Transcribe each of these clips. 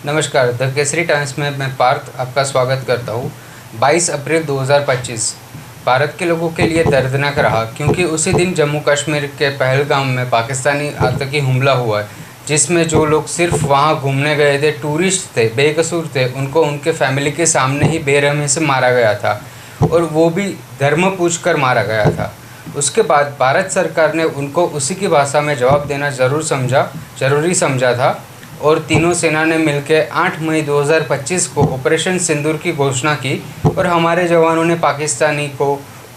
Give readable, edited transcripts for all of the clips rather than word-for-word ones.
नमस्कार, the Kesari times में मैं पार्थ आपका स्वागत करता हूँ। 22 अप्रैल 2025 भारत के लोगों के लिए दर्दनाक रहा, क्योंकि उसी दिन जम्मू कश्मीर के पहलगाम में पाकिस्तानी आतंकी हमला हुआ, जिसमें जो लोग सिर्फ वहाँ घूमने गए थे, टूरिस्ट थे, बेकसूर थे, उनको उनके फैमिली के सामने ही बेरहमी से मारा गया था, और वो भी धर्म पूछकर मारा गया था। उसके बाद भारत सरकार ने उनको उसी की भाषा में जवाब देना ज़रूरी समझा था, और तीनों सेना ने मिलकर 8 मई 2025 को ऑपरेशन सिंदूर की घोषणा की, और हमारे जवानों ने पाकिस्तानी को,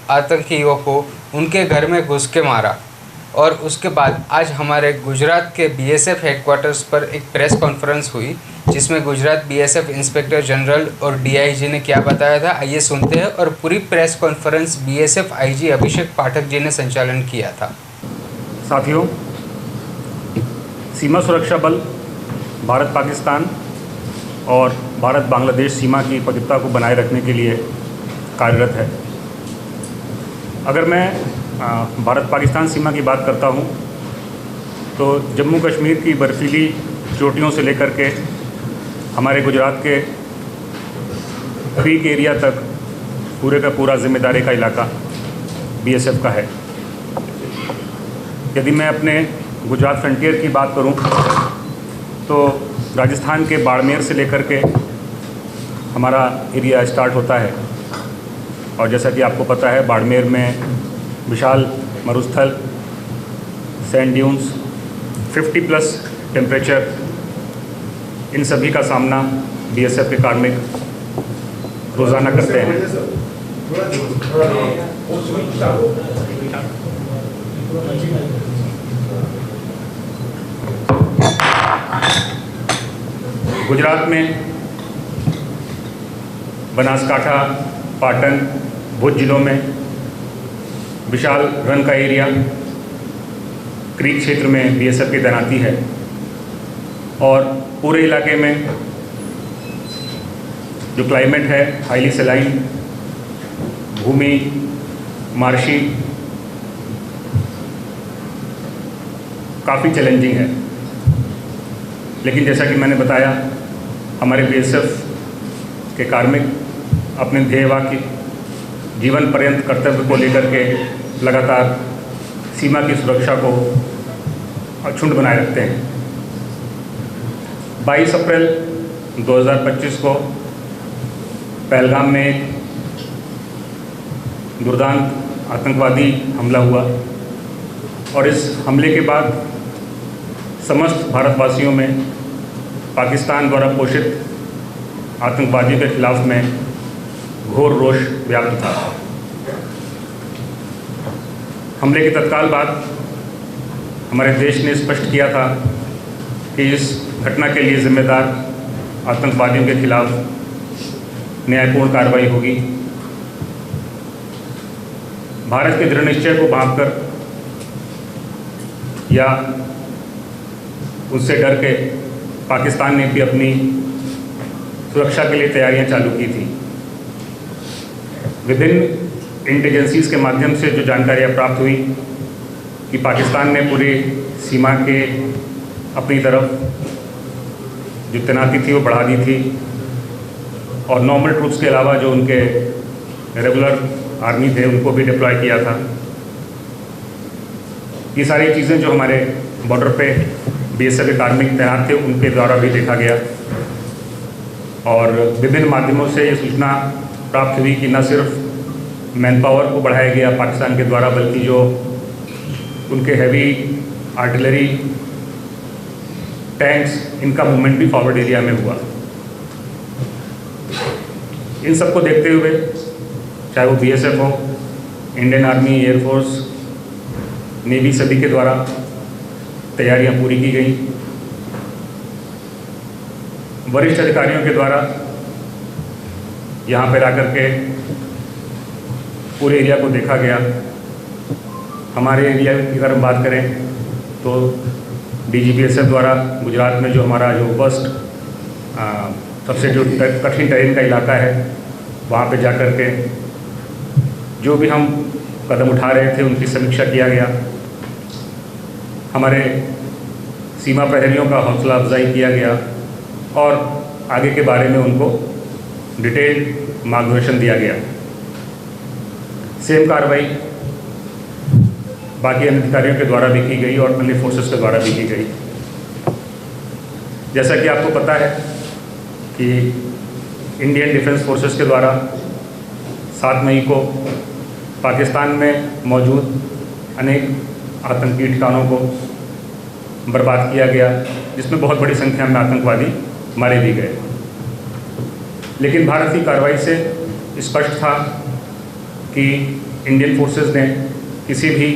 आतंकियों को उनके घर में घुस के मारा। और उसके बाद आज हमारे गुजरात के बीएसएफ हेडक्वार्टर्स पर एक प्रेस कॉन्फ्रेंस हुई, जिसमें गुजरात बीएसएफ इंस्पेक्टर जनरल और डीआईजी ने क्या बताया था, आइए सुनते हैं। और पूरी प्रेस कॉन्फ्रेंस बीएसएफ आईजी अभिषेक पाठक जी ने संचालन किया था। साथियों, सीमा सुरक्षा बल भारत पाकिस्तान और भारत बांग्लादेश सीमा की पवित्रता को बनाए रखने के लिए कार्यरत है। अगर मैं भारत पाकिस्तान सीमा की बात करता हूं, तो जम्मू कश्मीर की बर्फीली चोटियों से लेकर के हमारे गुजरात के क्रीक एरिया तक पूरे का पूरा जिम्मेदारी का इलाका बीएसएफ का है। यदि मैं अपने गुजरात फ्रंटियर की बात करूं, तो राजस्थान के बाड़मेर से लेकर के हमारा एरिया स्टार्ट होता है, और जैसा कि आपको पता है, बाड़मेर में विशाल मरुस्थल, सैंड ड्यून्स, 50+ टेम्परेचर, इन सभी का सामना बीएसएफ के कार्मिक रोज़ाना करते हैं। गुजरात में बनासकांठा, पाटन, भुज जिलों में विशाल रन का एरिया, क्रीक क्षेत्र में बीएसएफ की तैनाती है, और पूरे इलाके में जो क्लाइमेट है हाईली सलाइन, भूमि मार्शी, काफ़ी चैलेंजिंग है। लेकिन जैसा कि मैंने बताया, हमारे बीएसएफ के कार्मिक अपने ध्येय वाक्य जीवन पर्यंत कर्तव्य को लेकर के लगातार सीमा की सुरक्षा को अक्षुण्ण बनाए रखते हैं। 22 अप्रैल 2025 को पहलगाम में एक दुर्दांत आतंकवादी हमला हुआ, और इस हमले के बाद समस्त भारतवासियों में पाकिस्तान द्वारा पोषित आतंकवादियों के खिलाफ में घोर रोष व्याप्त था। हमले के तत्काल बाद हमारे देश ने स्पष्ट किया था कि इस घटना के लिए जिम्मेदार आतंकवादियों के खिलाफ न्यायपूर्ण कार्रवाई होगी। भारत के दृढ़ निश्चय को भांपकर या उससे डर के पाकिस्तान ने भी अपनी सुरक्षा के लिए तैयारियां चालू की थी। विभिन्न इंटेलिजेंसीज के माध्यम से जो जानकारियां प्राप्त हुई कि पाकिस्तान ने पूरी सीमा के अपनी तरफ जो तैनाती थी वो बढ़ा दी थी, और नॉर्मल ट्रूप्स के अलावा जो उनके रेगुलर आर्मी थे उनको भी डिप्लॉय किया था। ये सारी चीज़ें जो हमारे बॉर्डर पे बीएसएफ के कार्मिक तैनात थे उनके द्वारा भी देखा गया, और विभिन्न माध्यमों से ये सूचना प्राप्त हुई कि न सिर्फ मैन पावर को बढ़ाया गया पाकिस्तान के द्वारा, बल्कि जो उनके हैवी आर्टिलरी, टैंक्स, इनका मूवमेंट भी फॉरवर्ड एरिया में हुआ। इन सबको देखते हुए चाहे वो बीएसएफ हो, इंडियन आर्मी, एयरफोर्स, नेवी, सभी के द्वारा तैयारियां पूरी की गई। वरिष्ठ अधिकारियों के द्वारा यहाँ पर आकर के पूरे एरिया को देखा गया। हमारे एरिया की अगर हम बात करें तो डीजीबीएसएफ द्वारा गुजरात में जो हमारा जो वर्स्ट सबसे जो कठिन टेरेन का इलाका है, वहाँ पे जाकर के जो भी हम कदम उठा रहे थे उनकी समीक्षा किया गया। हमारे सीमा प्रहरियों का हौसला अफजाई किया गया और आगे के बारे में उनको डिटेल मार्गदर्शन दिया गया। सेम कार्रवाई बाकी अन्य अधिकारियों के द्वारा भी की गई और अन्य फोर्सेस के द्वारा भी की गई। जैसा कि आपको पता है कि इंडियन डिफेंस फोर्सेस के द्वारा 7 मई को पाकिस्तान में मौजूद अनेक आतंकी ठिकानों को बर्बाद किया गया, जिसमें बहुत बड़ी संख्या में आतंकवादी मारे भी गए। लेकिन भारत की कार्रवाई से स्पष्ट था कि इंडियन फोर्सेस ने किसी भी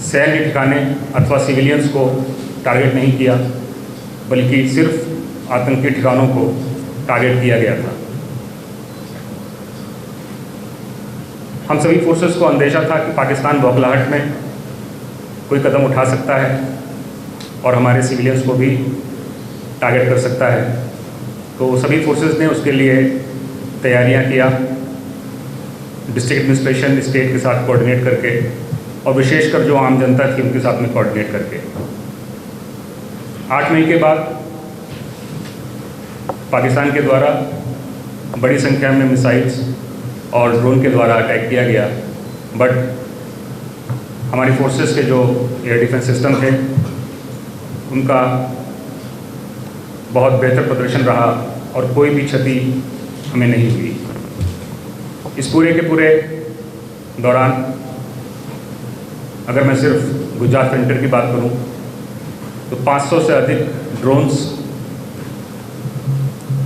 सैन्य ठिकाने अथवा सिविलियंस को टारगेट नहीं किया, बल्कि सिर्फ आतंकी ठिकानों को टारगेट किया गया था। हम सभी फोर्सेस को अंदेशा था कि पाकिस्तान बौखलाहट में कोई कदम उठा सकता है और हमारे सिविलियंस को भी टारगेट कर सकता है। तो सभी फोर्सेस ने उसके लिए तैयारियां किया, डिस्ट्रिक्ट एडमिनिस्ट्रेशन स्टेट के साथ कोऑर्डिनेट करके और विशेषकर जो आम जनता थी उनके साथ में कोऑर्डिनेट करके। 8 मई के बाद पाकिस्तान के द्वारा बड़ी संख्या में मिसाइल्स और ड्रोन के द्वारा अटैक किया गया, बट हमारी फोर्सेस के जो एयर डिफेंस सिस्टम थे उनका बहुत बेहतर प्रदर्शन रहा और कोई भी क्षति हमें नहीं हुई। इस पूरे के पूरे दौरान अगर मैं सिर्फ गुजरात फ्रंटियर की बात करूं तो 500 से अधिक ड्रोन्स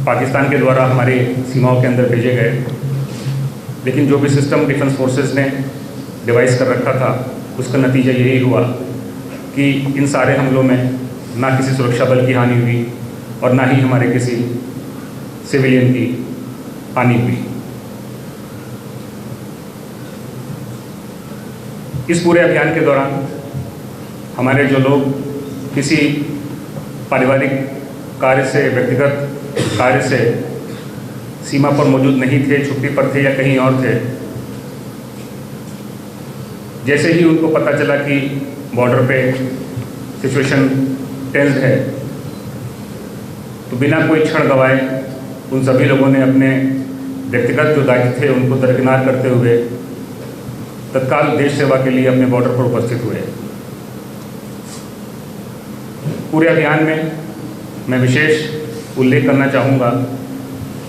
पाकिस्तान के द्वारा हमारी सीमाओं के अंदर भेजे गए। लेकिन जो भी सिस्टम डिफेंस फोर्सेस ने डिवाइस कर रखा था उसका नतीजा यही हुआ कि इन सारे हमलों में ना किसी सुरक्षा बल की हानि हुई और ना ही हमारे किसी सिविलियन की हानि हुई। इस पूरे अभियान के दौरान हमारे जो लोग किसी पारिवारिक कार्य से, व्यक्तिगत कार्य से सीमा पर मौजूद नहीं थे, छुट्टी पर थे या कहीं और थे, जैसे ही उनको पता चला कि बॉर्डर पे सिचुएशन टेंस्ड है, तो बिना कोई क्षण गंवाए उन सभी लोगों ने अपने व्यक्तिगत जो दायित्व थे उनको दरकिनार करते हुए तत्काल देश सेवा के लिए अपने बॉर्डर पर उपस्थित हुए। पूरे अभियान में मैं विशेष उल्लेख करना चाहूँगा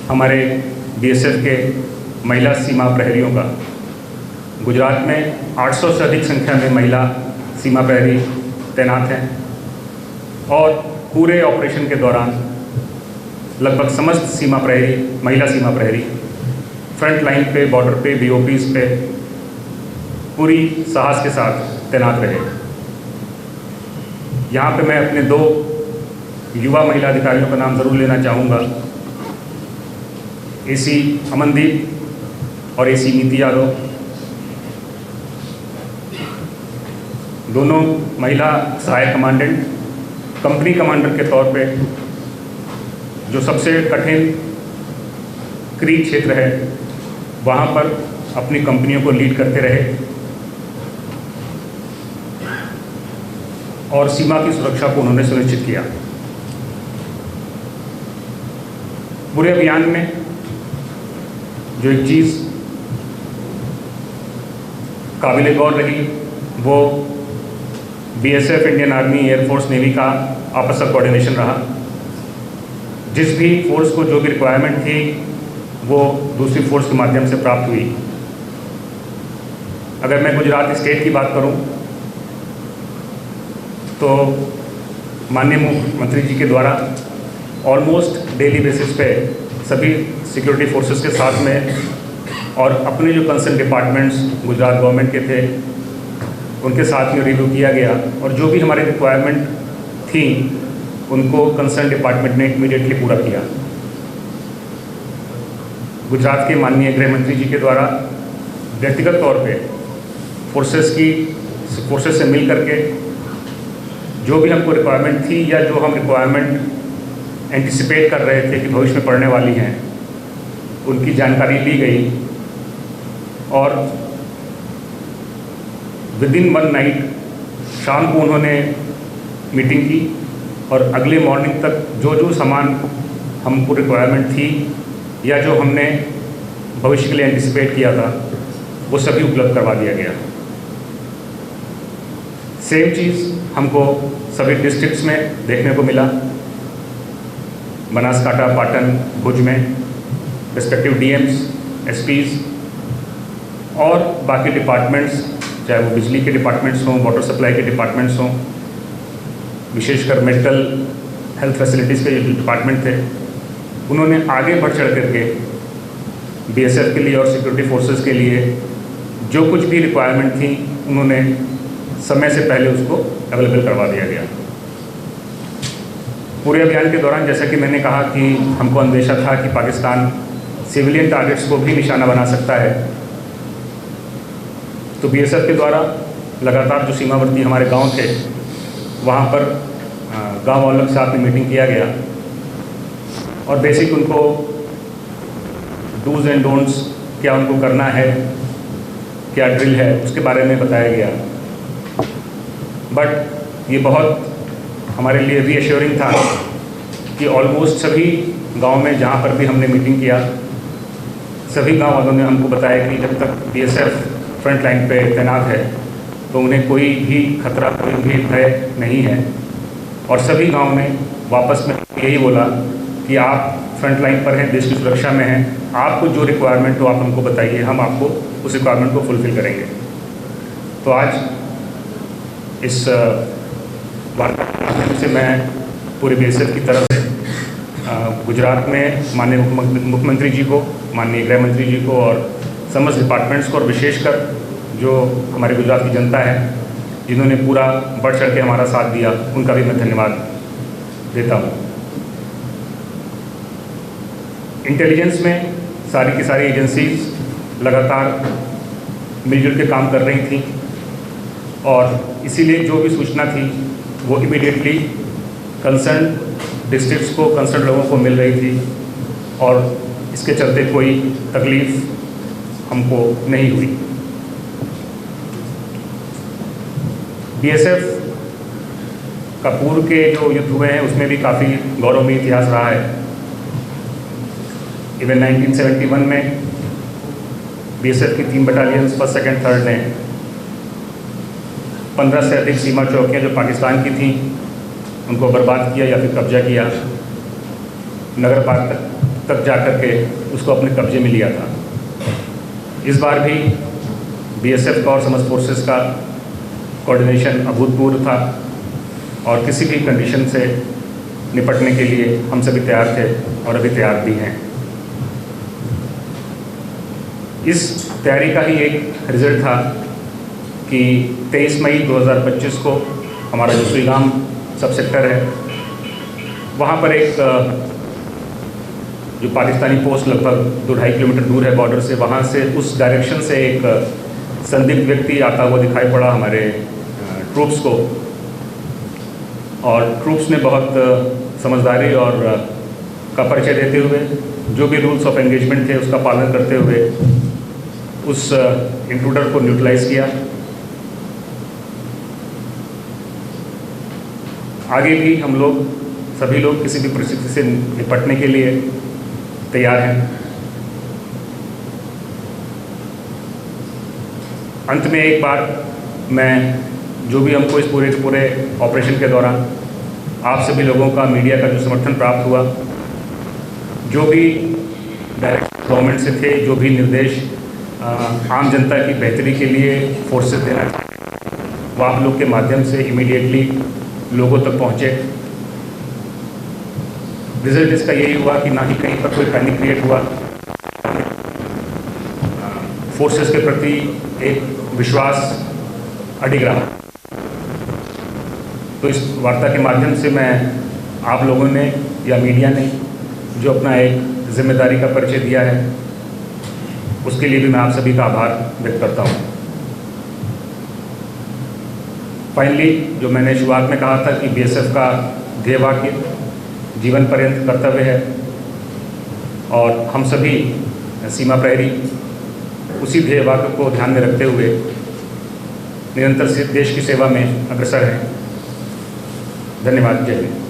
हमारे बीएसएफ के महिला सीमा प्रहरियों का। गुजरात में 800 से अधिक संख्या में महिला सीमा प्रहरी तैनात हैं और पूरे ऑपरेशन के दौरान लगभग समस्त सीमा प्रहरी, महिला सीमा प्रहरी फ्रंट लाइन पे, बॉर्डर पे, बीओपीज़ पे पूरी साहस के साथ तैनात रहे। यहाँ पे मैं अपने 2 युवा महिला अधिकारियों का नाम ज़रूर लेना चाहूँगा, एसी अमनदीप और एसी नीति यादव। दोनों महिला सहायक कमांडेंट कंपनी कमांडर के तौर पे जो सबसे कठिन क्रीक क्षेत्र है वहाँ पर अपनी कंपनियों को लीड करते रहे और सीमा की सुरक्षा को उन्होंने सुनिश्चित किया। पूरे अभियान में जो एक चीज़ काबिल गौर रही वो BSF, Indian army, air force, navy का आपस में कोऑर्डिनेशन रहा। जिस भी फोर्स को जो भी रिक्वायरमेंट थी वो दूसरी फोर्स के माध्यम से प्राप्त हुई। अगर मैं गुजरात स्टेट की बात करूं तो माननीय मुख्यमंत्री जी के द्वारा ऑलमोस्ट डेली बेसिस पे सभी सिक्योरिटी फोर्सेस के साथ में और अपने जो कंसर्न डिपार्टमेंट्स गुजरात गवर्नमेंट के थे उनके साथ में रिव्यू किया गया और जो भी हमारी रिक्वायरमेंट थी उनको कंसर्न डिपार्टमेंट ने इमीडिएटली पूरा किया। गुजरात के माननीय गृह मंत्री जी के द्वारा व्यक्तिगत तौर पे फोर्सेस से मिल करके जो भी हमको रिक्वायरमेंट थी या जो हम रिक्वायरमेंट एंटिसिपेट कर रहे थे कि भविष्य में पड़ने वाली हैं उनकी जानकारी ली गई और विदिन 1 नाइट शाम को उन्होंने मीटिंग की और अगले मॉर्निंग तक जो जो सामान हमको रिक्वायरमेंट थी या जो हमने भविष्य के लिए एंटिसिपेट किया था वो सभी उपलब्ध करवा दिया गया। सेम चीज़ हमको सभी डिस्ट्रिक्ट्स में देखने को मिला। बनासकांठा, पाटन, भुज में रिस्पेक्टिव डीएम्स, एसपीज़ और बाकी डिपार्टमेंट्स, चाहे वो बिजली के डिपार्टमेंट्स हों, वाटर सप्लाई के डिपार्टमेंट्स हों, विशेषकर मेडिकल हेल्थ फैसिलिटीज़ के जो डिपार्टमेंट थे, उन्होंने आगे बढ़ चढ़ करके बीएसएफ के लिए और सिक्योरिटी फोर्सेस के लिए जो कुछ भी रिक्वायरमेंट थी उन्होंने समय से पहले उसको अवेलेबल करवा दिया गया। पूरे अभियान के दौरान जैसा कि मैंने कहा कि हमको अंदेशा था कि पाकिस्तान सिविलियन टारगेट्स को भी निशाना बना सकता है, तो बीएसएफ के द्वारा लगातार जो सीमावर्ती हमारे गांव थे वहां पर गांव वालों के साथ में मीटिंग किया गया और बेसिक उनको डूज एंड डोंट्स, क्या उनको करना है, क्या ड्रिल है, उसके बारे में बताया गया। बट ये बहुत हमारे लिए रीअश्योरिंग था कि ऑलमोस्ट सभी गांव में जहां पर भी हमने मीटिंग किया, सभी गांव वालों ने हमको बताया कि जब तक बीएसएफ फ्रंट लाइन पे तैनात है तो उन्हें कोई भी खतरा, कोई भी भय नहीं है। और सभी गांव ने वापस में यही बोला कि आप फ्रंट लाइन पर हैं, देश की सुरक्षा में हैं, आपको जो रिक्वायरमेंट हो आप हमको बताइए, हम आपको उस रिक्वायरमेंट को फुलफ़िल करेंगे। तो आज इस वार्ता के माध्यम से मैं पूरे बीएसएफ की तरफ से गुजरात में माननीय मुख्यमंत्री जी को, माननीय गृह मंत्री जी को और समस्त डिपार्टमेंट्स को और विशेषकर जो हमारे गुजरात की जनता है जिन्होंने पूरा बढ़ चढ़ के हमारा साथ दिया, उनका भी मैं धन्यवाद देता हूँ। इंटेलिजेंस में सारी की सारी एजेंसीज लगातार मिलजुल के काम कर रही थी और इसीलिए जो भी सूचना थी वो इमीडिएटली कंसर्न डिस्ट्रिक्ट्स को, कंसर्न लोगों को मिल रही थी और इसके चलते कोई तकलीफ हमको नहीं हुई। बीएसएफ का पूर्व के जो युद्ध हुए हैं उसमें भी काफ़ी गौरवमय इतिहास रहा है। इवन 1971 में बीएसएफ की 3 बटालियंस 1st, 2nd, 3rd ने 15 से अधिक सीमा चौकियां जो पाकिस्तान की थीं उनको बर्बाद किया या फिर कब्जा किया, नगर पार तक जा कर के उसको अपने कब्जे में लिया था। इस बार भी बीएसएफ का और समस्त फोर्सेस का कोऑर्डिनेशन अभूतपूर्व था और किसी भी कंडीशन से निपटने के लिए हम सभी तैयार थे और अभी तैयार भी हैं। इस तैयारी का ही एक रिजल्ट था कि 23 मई 2025 को हमारा जो श्रीगाम सब सेक्टर है वहाँ पर एक जो पाकिस्तानी पोस्ट लगभग 2-2.5 किलोमीटर दूर है बॉर्डर से, वहाँ से उस डायरेक्शन से एक संदिग्ध व्यक्ति आता हुआ दिखाई पड़ा हमारे ट्रूप्स को और ट्रूप्स ने बहुत समझदारी और का परिचय देते हुए जो भी रूल्स ऑफ एंगेजमेंट थे उसका पालन करते हुए उस इंट्रूडर को न्यूट्रलाइज किया। आगे भी हम लोग सभी लोग किसी भी परिस्थिति से निपटने के लिए तैयार हैं। अंत में एक बार मैं जो भी हमको इस पूरे ऑपरेशन के दौरान आप सभी लोगों का, मीडिया का जो समर्थन प्राप्त हुआ, जो भी डायरेक्ट गवर्नमेंट से थे, जो भी निर्देश आम जनता की बेहतरी के लिए फोर्सेस देना वो आप लोग के माध्यम से इमीडिएटली लोगों तक पहुँचे। रिजल्ट इसका यही हुआ कि ना ही कहीं पर कोई पैनिक क्रिएट हुआ, फोर्सेस के प्रति एक विश्वास अडिग रहा। तो इस वार्ता के माध्यम से मैं आप लोगों ने या मीडिया ने जो अपना एक जिम्मेदारी का परिचय दिया है उसके लिए भी मैं आप सभी का आभार व्यक्त करता हूँ। फाइनली जो मैंने शुरुआत में कहा था कि बीएसएफ का ध्येय वाक्य जीवन पर्यंत कर्तव्य है और हम सभी सीमा प्रहरी उसी ध्येय वाक्य को ध्यान में रखते हुए निरंतर से देश की सेवा में अग्रसर हैं। धन्यवाद। जय हिंद।